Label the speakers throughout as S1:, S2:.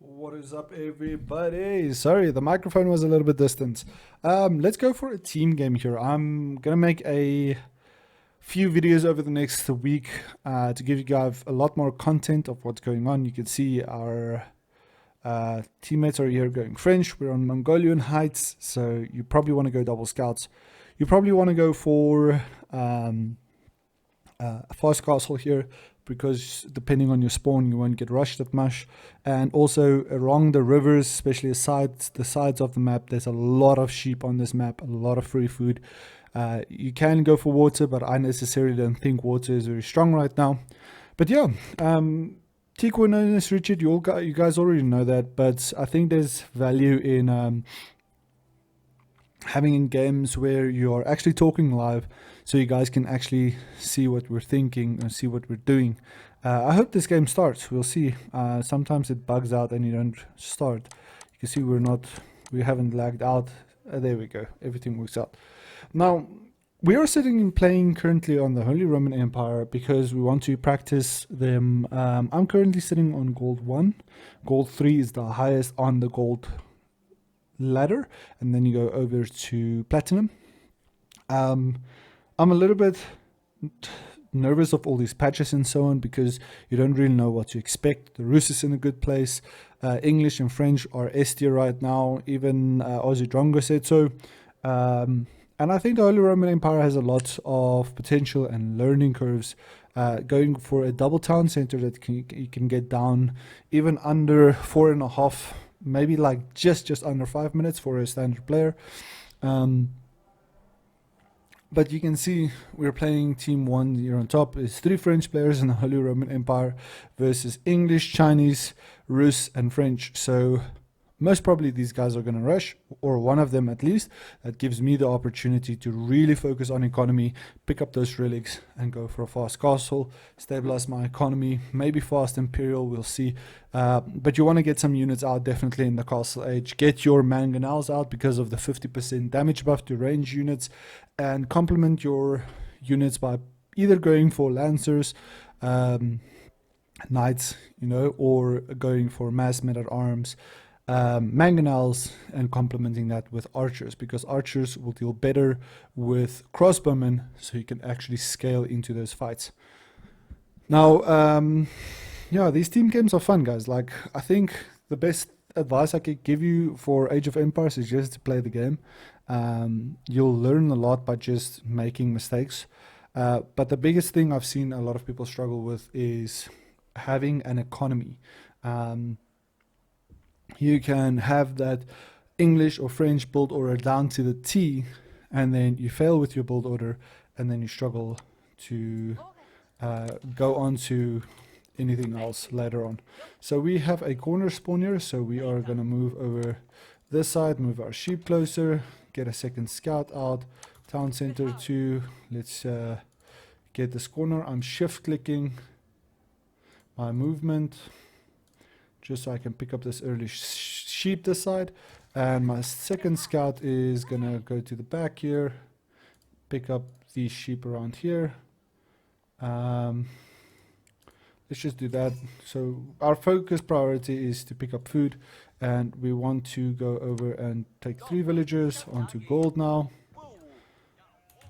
S1: What is up, everybody? Sorry, the microphone was a little bit distant. Let's go for a team game here. I'm gonna make a few videos over the next week to give you guys a lot more content of what's going on. You can see our teammates are here going French. We're on Mongolian Heights, so you probably want to go double scouts. You probably want to go for a fast castle here, because depending on your spawn, you won't get rushed that much. And also along the rivers, especially the sides of the map, there's a lot of sheep on this map, a lot of free food. You can go for water, but I necessarily don't think water is very strong right now. But yeah, Tico known as Richard, you guys already know that, but I think there's value in having in games where you are actually talking live, so you guys can actually see what we're thinking and see what we're doing. I hope this game starts. We'll see. Sometimes it bugs out and you don't start. You can see we haven't lagged out. There we go. Everything works out. Now, we are sitting and playing currently on the Holy Roman Empire because we want to practice them. I'm currently sitting on gold 1. Gold 3 is the highest on the gold ladder, and then you go over to platinum. I'm a little bit nervous of all these patches and so on, because you don't really know what to expect. The Rus is in a good place. English and French are S tier right now. Even Aussie Drongo said so. And I think the Holy Roman Empire has a lot of potential and learning curves. Going for a double town center that you can get down even under 4.5, maybe like just under 5 minutes for a standard player. But you can see we're playing team 1 here on top. It's 3 French players in the Holy Roman Empire versus English, Chinese, Rus, and French. So most probably these guys are going to rush, or one of them at least. That gives me the opportunity to really focus on economy, pick up those relics, and go for a fast castle, stabilize my economy, maybe fast imperial, we'll see. But you want to get some units out definitely in the castle age. Get your mangonels out because of the 50% damage buff to range units, and complement your units by either going for lancers, knights, or going for mass men-at-arms, mangonels, and complementing that with archers, because archers will deal better with crossbowmen, so you can actually scale into those fights. Now, yeah, these team games are fun, guys. Like, I think the best advice I could give you for Age of Empires is just to play the game. You'll learn a lot by just making mistakes. But the biggest thing I've seen a lot of people struggle with is having an economy. You can have that English or French build order down to the T, and then you fail with your build order, and then you struggle to go on to anything else later on. So we have a corner spawn here, so we are going to move over this side, move our sheep closer, get a second scout out, town center 2. Let's get this corner. I'm shift clicking my movement just so I can pick up this early sheep this side. And my second scout is gonna go to the back here, pick up these sheep around here. Let's just do that. So our focus priority is to pick up food, and we want to go over and take 3 villagers onto gold now,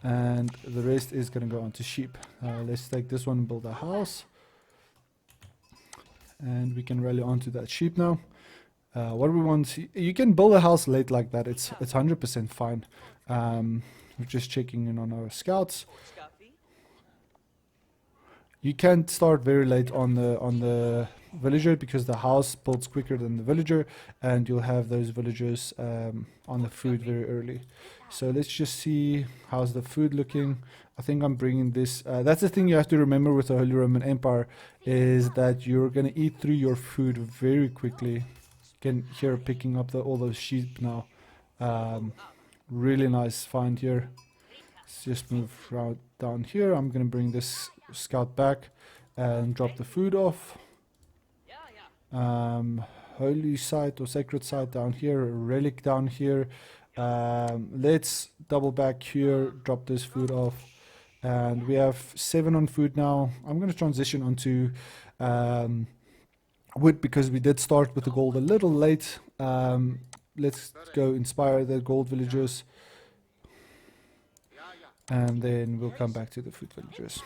S1: and the rest is gonna go onto sheep. Let's take this one and build a house, and we can rally onto that sheep now. What we want, you can build a house late like that. It's 100% fine. We're just checking in on our scouts. You can't start very late on the villager, because the house builds quicker than the villager, and you'll have those villagers on the food very early. So let's just see how's the food looking. I think I'm bringing this. That's the thing you have to remember with the Holy Roman Empire, is that you're going to eat through your food very quickly. You can hear picking up all those sheep now. Really nice find here. Let's just move right down here. I'm going to bring this scout back and drop the food off. Holy site or sacred site down here, a relic down here. Let's double back here, drop this food off, and we have 7 on food now. I'm going to transition onto wood because we did start with the gold a little late. Let's go inspire the gold villagers, and then we'll come back to the food villagers.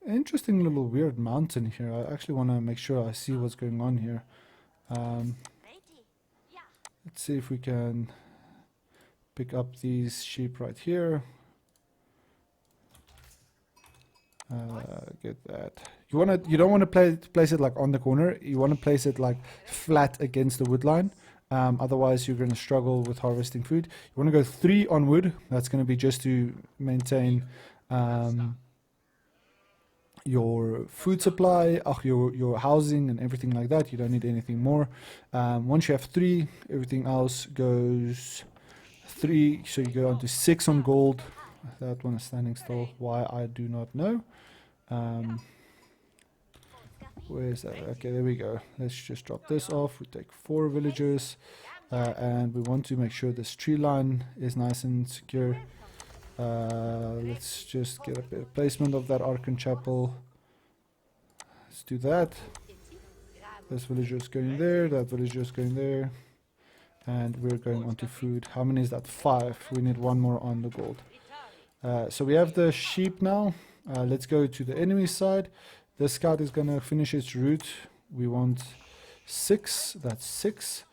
S1: Interesting little weird mountain here. I actually want to make sure I see what's going on here. Let's see if we can pick up these sheep right here. Get that. You don't want to place it like on the corner. You want to place it like flat against the wood line. Otherwise you're going to struggle with harvesting food. You want to go 3 on wood. That's going to be just to maintain your food supply, your housing and everything like that. You don't need anything more. Once you have 3, everything else goes 3, so you go on to 6 on gold. That one is standing still. Why, I do not know. Where is that? Okay, there we go. Let's just drop this off. We take 4 villagers, and we want to make sure this tree line is nice and secure. Let's just get a bit of placement of that Archon Chapel. Let's do that. This villager is going there, that villager is going there, and we're going on to food. How many is that? 5. We need 1 more on the gold. So we have the sheep now. Let's go to the enemy side. The scout is going to finish its route. We want 6. That's 6.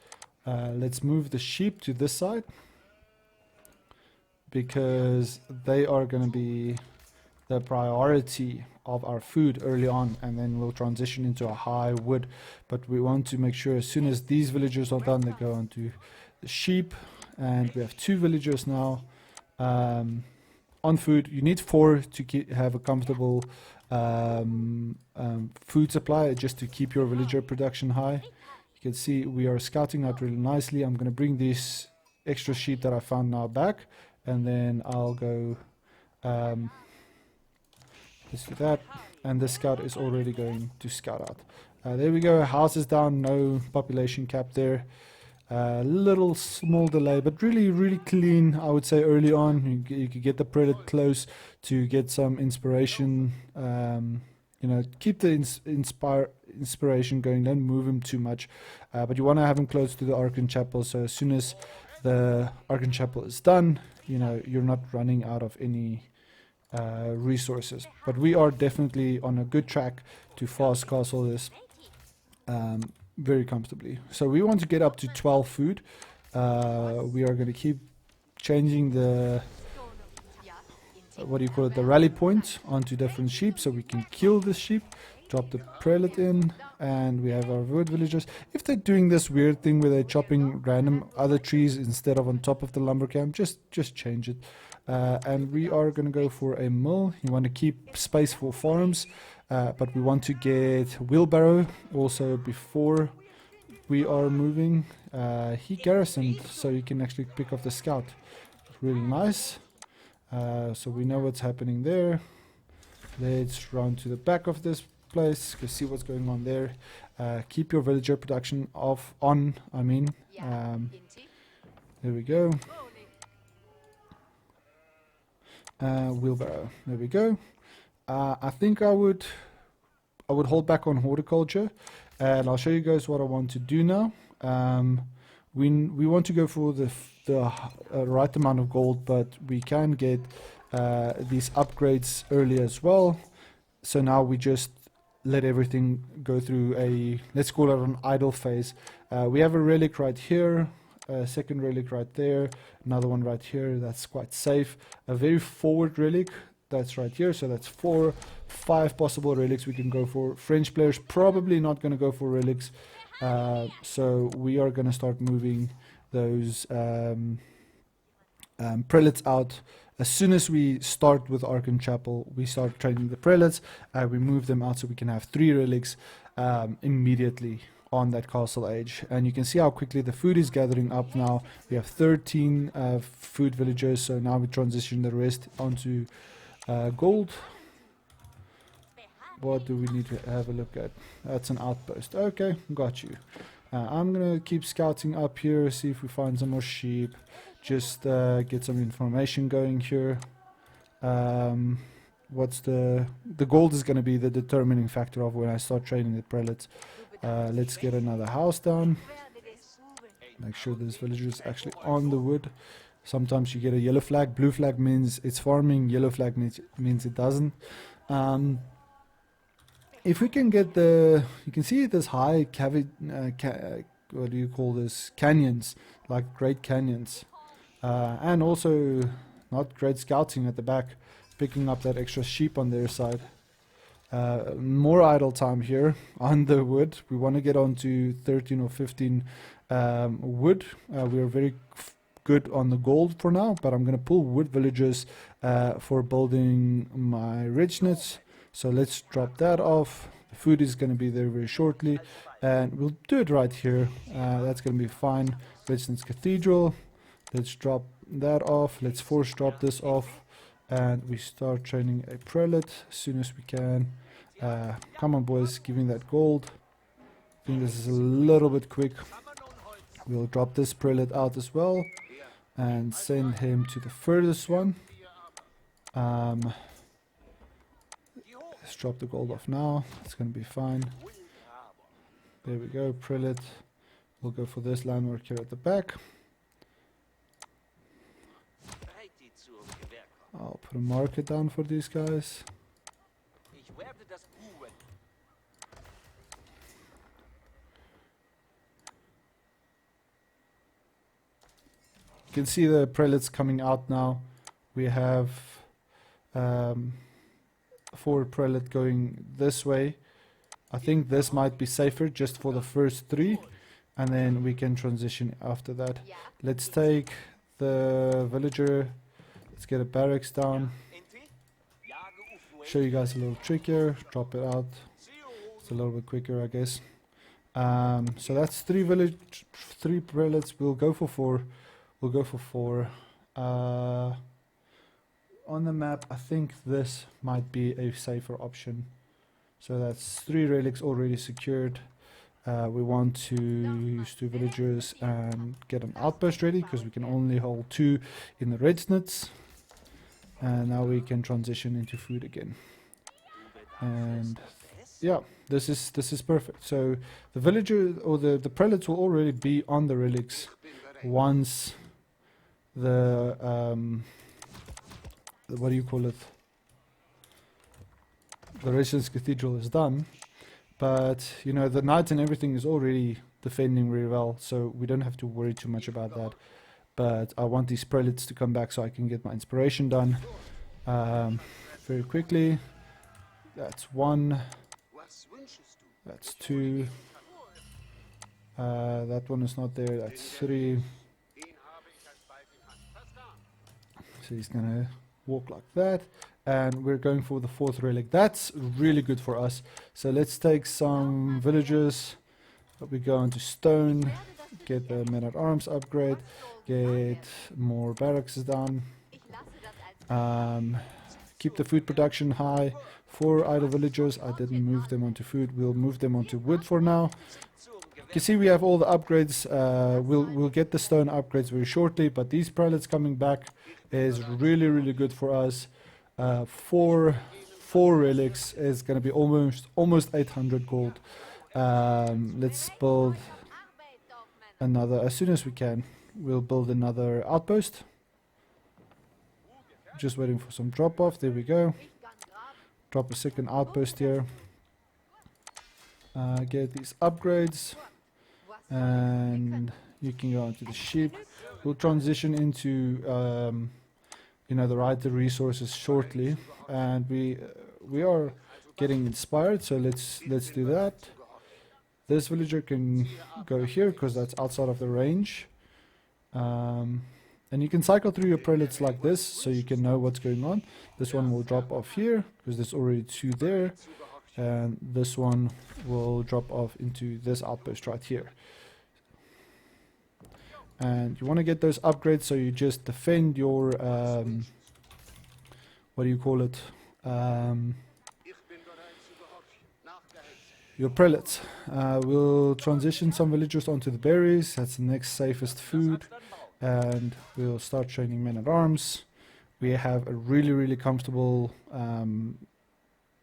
S1: Let's move the sheep to this side, because they are going to be the priority of our food early on, and then we'll transition into a high wood. But we want to make sure as soon as these villagers are done, they go on to the sheep. And we have 2 villagers now on food. You need 4 to have a comfortable food supply, just to keep your villager production high. You can see we are scouting out really nicely. I'm going to bring these extra sheep that I found now back, and then I'll go let's do that. And the scout is already going to scout out. There we go. House is down. No population cap there. Little small delay, but really clean, I would say. Early on you could get the predator close to get some inspiration. You know, keep the inspiration going. Don't move him too much, but you want to have him close to the Archon Chapel, so as soon as the Archon Chapel is done, you know, you're not running out of any resources. But we are definitely on a good track to fast castle this very comfortably. So we want to get up to 12 food. We are going to keep changing the what do you call it, the rally point onto different sheep, so we can kill this sheep, drop the prelate in, and we have our wood villagers. If they're doing this weird thing where they're chopping random other trees instead of on top of the lumber camp, just change it. And we are going to go for a mill. You want to keep space for farms, but we want to get wheelbarrow also before we are moving. He garrisoned, so you can actually pick up the scout. Really nice. So we know what's happening there. Let's run to the back of this place to see what's going on there. Keep your villager production on. There we go. Wheelbarrow. There we go. I think I would hold back on horticulture, and I'll show you guys what I want to do now. We want to go for the right amount of gold, but we can get these upgrades early as well. So now we just let everything go through a, let's call it an idle phase. We have a relic right here, a second relic right there, another one right here. That's quite safe. A very forward relic, that's right here. So that's 4, 5 possible relics we can go for. French players probably not going to go for relics, so we are going to start moving those prelates out. As soon as we start with Archon Chapel, we start training the prelates. We move them out so we can have 3 relics immediately on that castle age. And you can see how quickly the food is gathering up now. We have 13 food villagers, so now we transition the rest onto gold. What do we need to have a look at? That's an outpost. Okay, got you. I'm gonna keep scouting up here, see if we find some more sheep. Just get some information going here. what's the gold is going to be the determining factor of when I start training the prelates. Let's get another house down. Make sure this villager is actually on the wood. Sometimes you get a yellow flag. Blue flag means it's farming. Yellow flag means it doesn't. If we can get the, you can see this high what do you call this? Canyons, like great canyons, and also not great scouting at the back, picking up that extra sheep on their side. More idle time here on the wood. We want to get on to 13 or 15 wood. We are very good on the gold for now, but I'm going to pull wood villagers for building my richness. So let's drop that off. The food is going to be there very shortly, and we'll do it right here. That's going to be fine. Richness Cathedral. Let's drop that off. Let's force drop this off, and we start training a prelate as soon as we can. Come on, boys, give me that gold. I think this is a little bit quick. We'll drop this prelate out as well and send him to the furthest one. Let's drop the gold off now. It's going to be fine. There we go, prelate. We'll go for this landmark here at the back. I'll put a marker down for these guys. You can see the prelates coming out now. We have 4 prelate going this way. I think this might be safer just for the first 3, and then we can transition after that. Let's take the villager. Let's get a barracks down. Show you guys a little trick here. Drop it out. It's a little bit quicker, I guess. So that's 3 prelates. We'll go for 4. We'll go for 4. On the map, I think this might be a safer option. So that's 3 relics already secured. We want to use 2 villagers and get an outpost ready, because we can only hold 2 in the red snits. And now we can transition into food again. And yeah, this is perfect. So the villager or the prelates will already be on the relics once the what do you call it? The Relics Cathedral is done. But you know, the knight and everything is already defending very well, so we don't have to worry too much about that. But I want these prelates to come back so I can get my inspiration done very quickly. That's 1. That's 2. That one is not there. That's 3. So he's gonna walk like that, and we're going for the 4th relic. That's really good for us. So let's take some villagers. We go into stone, get the men at arms upgrade, get more barracks done. Keep the food production high. 4 idle villagers. I didn't move them onto food. We'll move them onto wood for now. You can see we have all the upgrades. We'll get the stone upgrades very shortly, but these prelates coming back is really good for us. 4 relics is going to be almost 800 gold. Let's build another as soon as we can. We'll build another outpost. Just waiting for some drop off. There we go. Drop a second outpost here. Get these upgrades, and you can go into the sheep. We'll transition into you know, the right resources shortly, and we are getting inspired. So let's do that. This villager can go here because that's outside of the range. And you can cycle through your prelates like this, so you can know what's going on. This one will drop off here because there's already 2 there, and this one will drop off into this outpost right here. And you want to get those upgrades, so you just defend your what do you call it? Your prelates. We'll transition some villagers onto the berries. That's the next safest food. And we'll start training men at arms. we have a really comfortable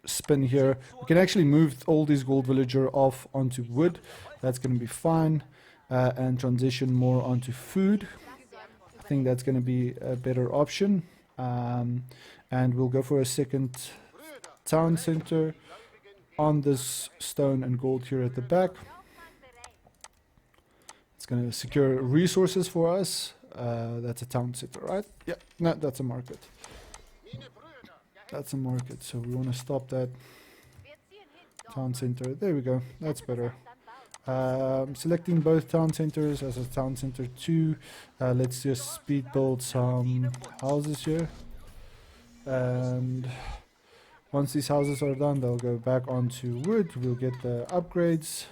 S1: spin here. We can actually move all these gold villager off onto wood. That's going to be fine. And transition more onto food. I think that's going to be a better option. And we'll go for a second town center on this stone and gold here at the back. It's going to secure resources for us. That's a town center, right? Yeah, no, that's a market. That's a market, so we want to stop that town center. There we go, that's better. Selecting both town centers as a town center 2. Let's just speed build some houses here. And once these houses are done, they'll go back onto wood. We'll get the upgrades.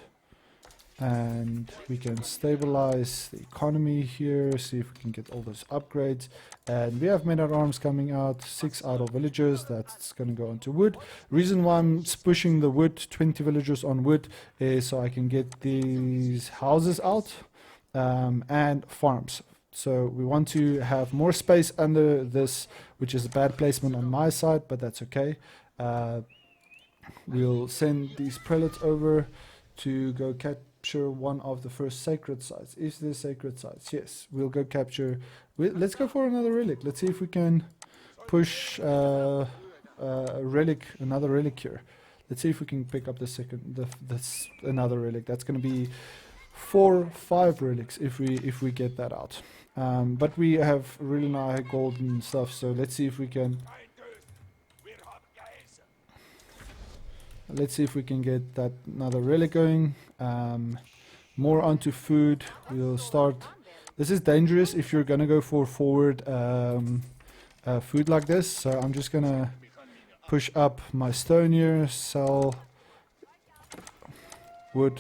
S1: And we can stabilize the economy here, see if we can get all those upgrades. And we have men at arms coming out, 6 idle villagers, that's going to go onto wood. Reason why I'm pushing the wood, 20 villagers on wood, is so I can get these houses out and farms. So we want to have more space under this, which is a bad placement on my side, but that's okay. We'll send these prelates over to go capture one of the first sacred sites. Is there sacred sites? Yes, we'll go capture. Let's go for another relic. Let's see if we can push a relic, another relic here. Let's see if we can pick up this another relic. That's going to be 4-5 relics if we get that out. But we have really nice gold and stuff, so let's see if we can. Let's see if we can get that another relic going. More onto food. We'll start. This is dangerous if you're gonna go for forward food like this. So I'm just gonna push up my stone here. Sell wood.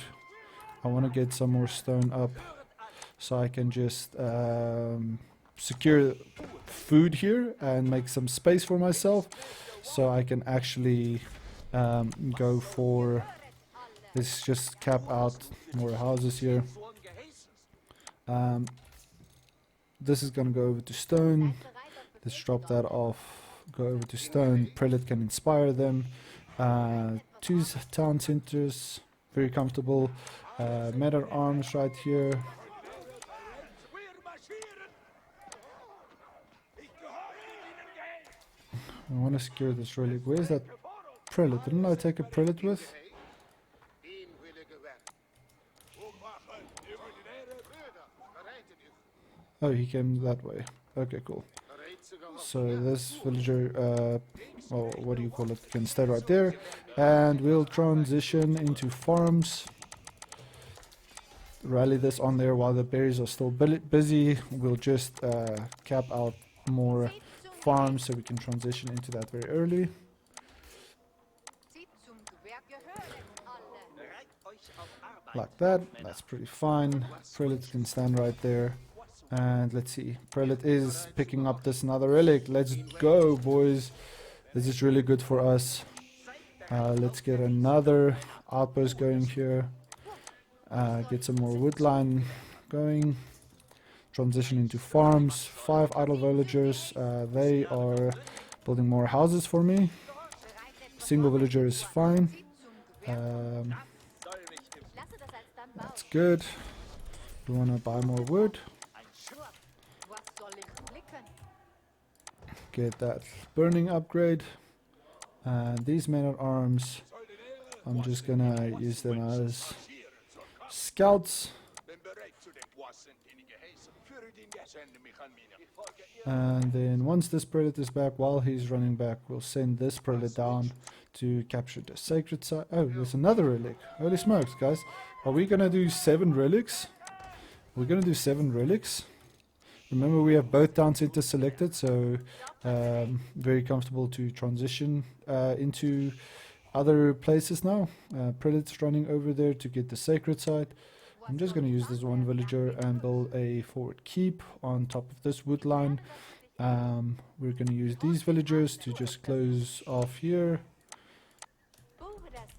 S1: I want to get some more stone up so I can just secure food here and make some space for myself, so I can actually go for. Let's just cap out more houses here. This is going to go over to stone. Let's drop that off. Go over to stone. Prelate can inspire them. 2 town centers. Very comfortable. Men at arms right here. I want to secure this relic. Where's that prelate? Didn't I take a prelate with? Oh, he came that way. Okay, cool. So this villager, well, what do you call it, can stay right there. And we'll transition into farms. Rally this on there while the berries are still busy. We'll just cap out more farms so we can transition into that very early. Like that. That's pretty fine. Prelate can stand right there. And let's see, Prelate is picking up this another relic. Let's go, boys. This is really good for us. Let's get another outpost going here. Get some more woodline going. Transition into farms. 5 idle villagers. They are building more houses for me. Single villager is fine. That's good. We want to buy more wood. Get that burning upgrade. And these men at arms, I'm just gonna use them as scouts. And then once this prelate is back, while he's running back, we'll send this prelate down to capture the sacred site. Oh, there's another relic. Holy smokes, guys. Are we gonna do 7 relics? We're gonna do 7 relics. Remember, we have both town centers selected, so very comfortable to transition into other places now. Prelate's running over there to get the sacred site. I'm just going to use this one villager and build a forward keep on top of this wood line. We're going to use these villagers to just close off here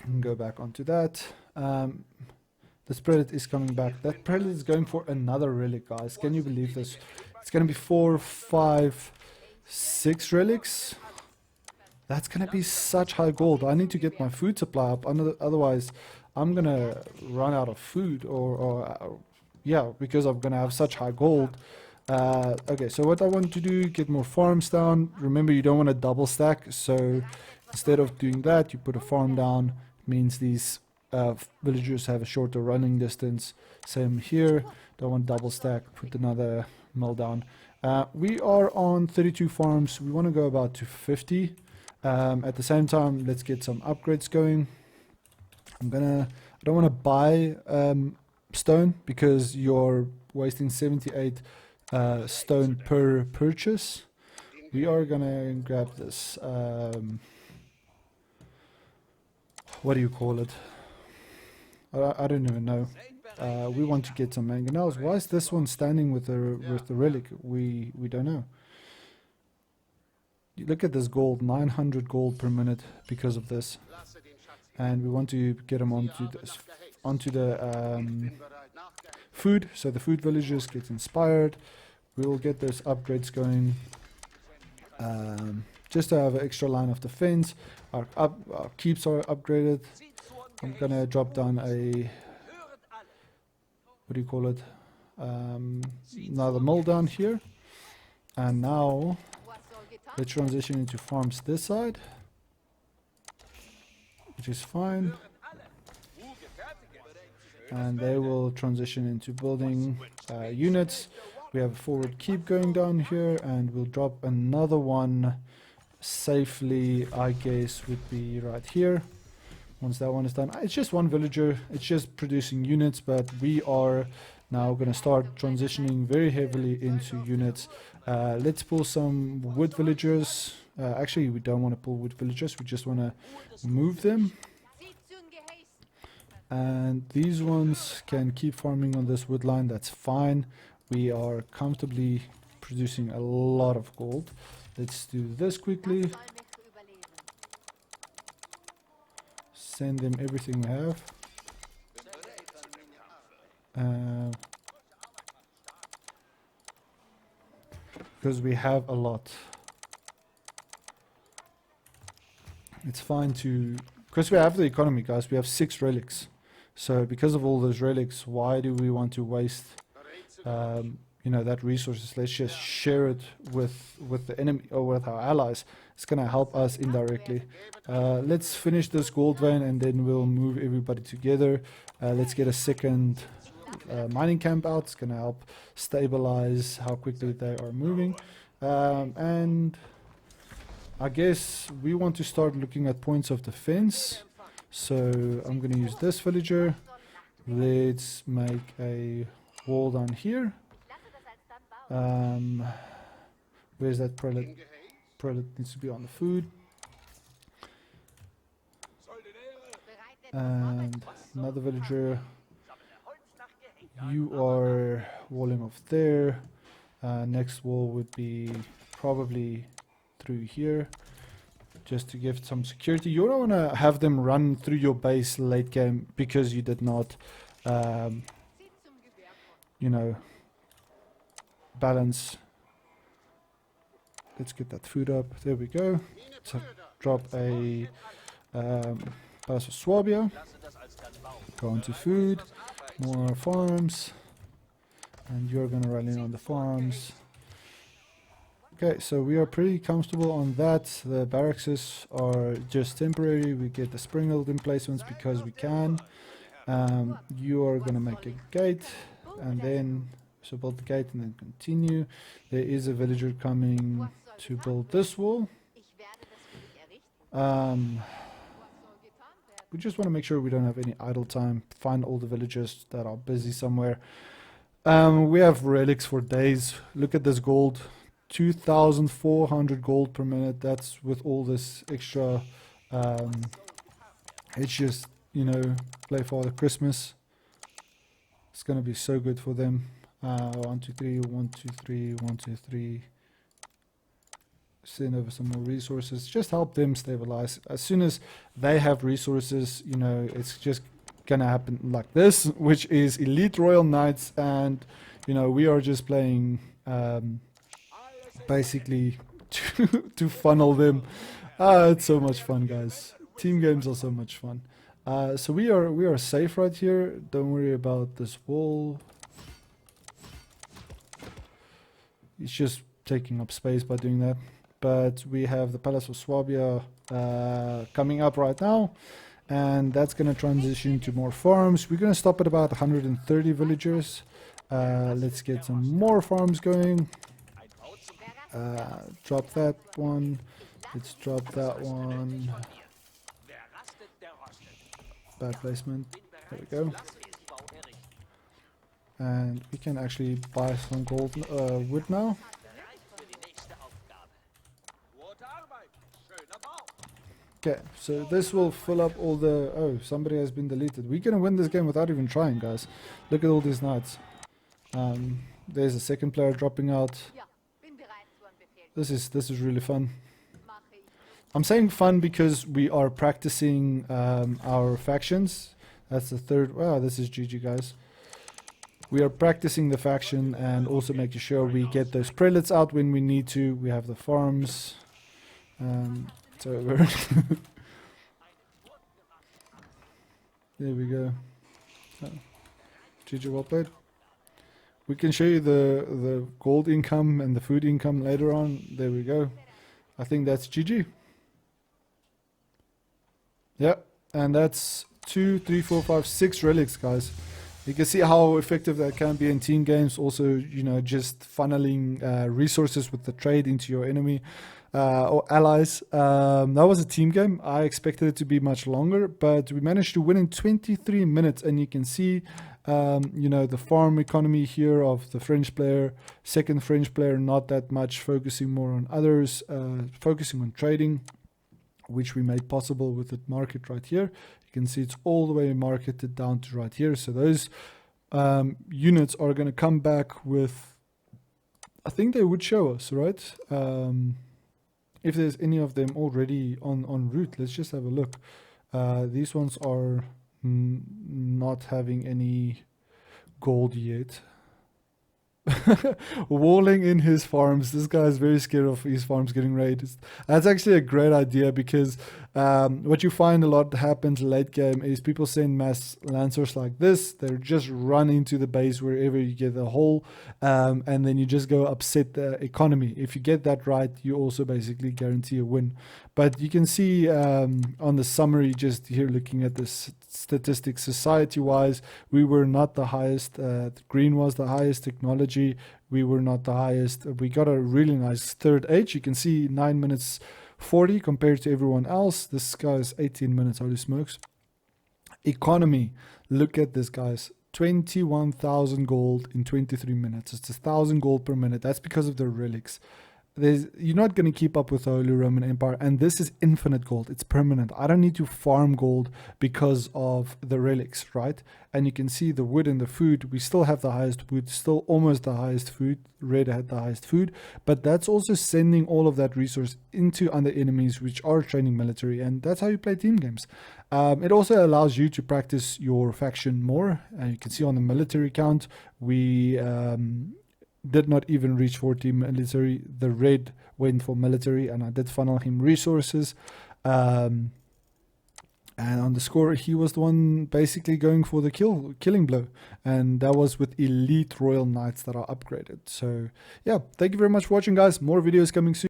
S1: and go back onto that. This prelate is coming back. That prelate is going for another relic, guys. Can you believe this? It's going to be 4, 5, 6 relics. That's gonna be such high gold. I need to get my food supply up, otherwise I'm gonna run out of food, or yeah, because I'm gonna have such high gold. Okay, so what I want to do, get more farms down. Remember, you don't want to double stack, so instead of doing that, you put a farm down. It means these villagers have a shorter running distance. Same here, don't want double stack, put another mill down. We are on 32 farms, we want to go about to 50. At the same time, let's get some upgrades going. I don't want to buy stone, because you're wasting 78 stone per purchase. We are gonna grab this, what do you call it? I don't even know. We want to get some manganelles. Why is this one standing with the relic? We don't know. Look at this gold, 900 gold per minute because of this, and we want to get them onto the food, so the food villagers get inspired. We will get those upgrades going, just to have an extra line of defense. Our keeps are upgraded. I'm gonna drop down a, what do you call it, another mill down here, and now let's transition into farms this side, which is fine. And they will transition into building units. We have a forward keep going down here, and we'll drop another one safely, I guess, would be right here. Once that one is done, it's just one villager, it's just producing units, but we are now going to start transitioning very heavily into units. Let's pull some wood villagers. Actually, we don't want to pull wood villagers, we just want to move them. And these ones can keep farming on this wood line, that's fine. We are comfortably producing a lot of gold. Let's do this quickly. Send them everything we have. Because we have a lot. It's fine to... Because we have the economy, guys. We have 6 relics. So because of all those relics, why do we want to waste you know, that resources? Let's just share it with the enemy or with our allies. It's gonna help us indirectly. Let's finish this gold vein, and then we'll move everybody together. Let's get a second mining camp out. It's gonna help stabilize how quickly they are moving. And I guess we want to start looking at points of defense. So I'm gonna use this villager. Let's make a wall down here. Where's that prelate? Prelate needs to be on the food. And another villager. You are walling off there. Next wall would be probably through here, just to give some security. You don't want to have them run through your base late game because you did not, you know, balance. Let's get that food up. There we go. So drop a Pass of Swabia. Go into food. More farms. And you're gonna run in on the farms. Okay, so we are pretty comfortable on that. The barracks are just temporary. We get the spring build emplacements because we can. You are gonna make a gate, and then so build the gate and then continue. There is a villager coming to build this wall. We just want to make sure we don't have any idle time. Find all the villagers that are busy somewhere. We have relics for days. Look at this gold. 2,400 gold per minute. That's with all this extra. It's just, you know, play Father Christmas. It's gonna be so good for them. 1, 2, 3, 1, 2, 3, 1, 2, 3. Send over some more resources. Just help them stabilize. As soon as they have resources, you know, it's just gonna happen like this, which is elite royal knights, and you know, we are just playing basically to funnel them. It's so much fun, guys. Team games are so much fun. So we are safe right here. Don't worry about this wall. It's just taking up space by doing that. But we have the Palace of Swabia coming up right now, and that's going to transition to more farms. We're going to stop at about 130 villagers. Let's get some more farms going. Drop that one. Let's drop that one. Bad placement. There we go. And we can actually buy some gold wood now. Okay, so this will fill up all the... Oh, somebody has been deleted. We're gonna win this game without even trying, guys. Look at all these knights. There's a second player dropping out. This is really fun. I'm saying fun because we are practicing our factions. That's the third... Wow, this is GG, guys. We are practicing the faction and also making sure we get those prelates out when we need to. We have the farms. It's over. There we go. GG, well played. We can show you the gold income and the food income later on. There we go. I think that's GG. Yeah, and that's 2, 3, 4, 5, 6 relics, guys. You can see how effective that can be in team games. Also, you know, just funneling resources with the trade into your enemy or allies. That was a team game. I expected it to be much longer, but we managed to win in 23 minutes. And you can see, you know, the farm economy here of the French player, second French player, not that much, focusing more on others, focusing on trading, which we made possible with the market right here. You can see it's all the way marketed down to right here. So those units are going to come back with, I think they would show us, right? If there's any of them already en route, let's just have a look. These ones are not having any gold yet. Walling in his farms. This guy is very scared of his farms getting raided. That's actually a great idea because what you find a lot happens late game is people send mass lancers like this. They just run into the base wherever you get a hole, and then you just go upset the economy. If you get that right, you also basically guarantee a win. But you can see on the summary just here looking at this statistics society-wise, we were not the highest. Green was the highest technology. We were not the highest. We got a really nice third age. You can see 9 minutes 40 compared to everyone else. This guy is 18 minutes. Holy smokes. Economy. Look at this, guys. 21,000 gold in 23 minutes. It's 1,000 gold per minute. That's because of the relics. You're not going to keep up with the Holy Roman Empire, and this is infinite gold. It's permanent. I don't need to farm gold because of the relics, right? And you can see the wood and the food. We still have the highest wood, still almost the highest food. Red had the highest food, but that's also sending all of that resource into other enemies which are training military, and that's how you play team games. It also allows you to practice your faction more. You can see on the military count, we did not even reach 14 military. The red went for military, and I did funnel him resources. And on the score, he was the one basically going for the killing blow, and that was with elite royal knights that are upgraded. So yeah, thank you very much for watching, guys. More videos coming soon.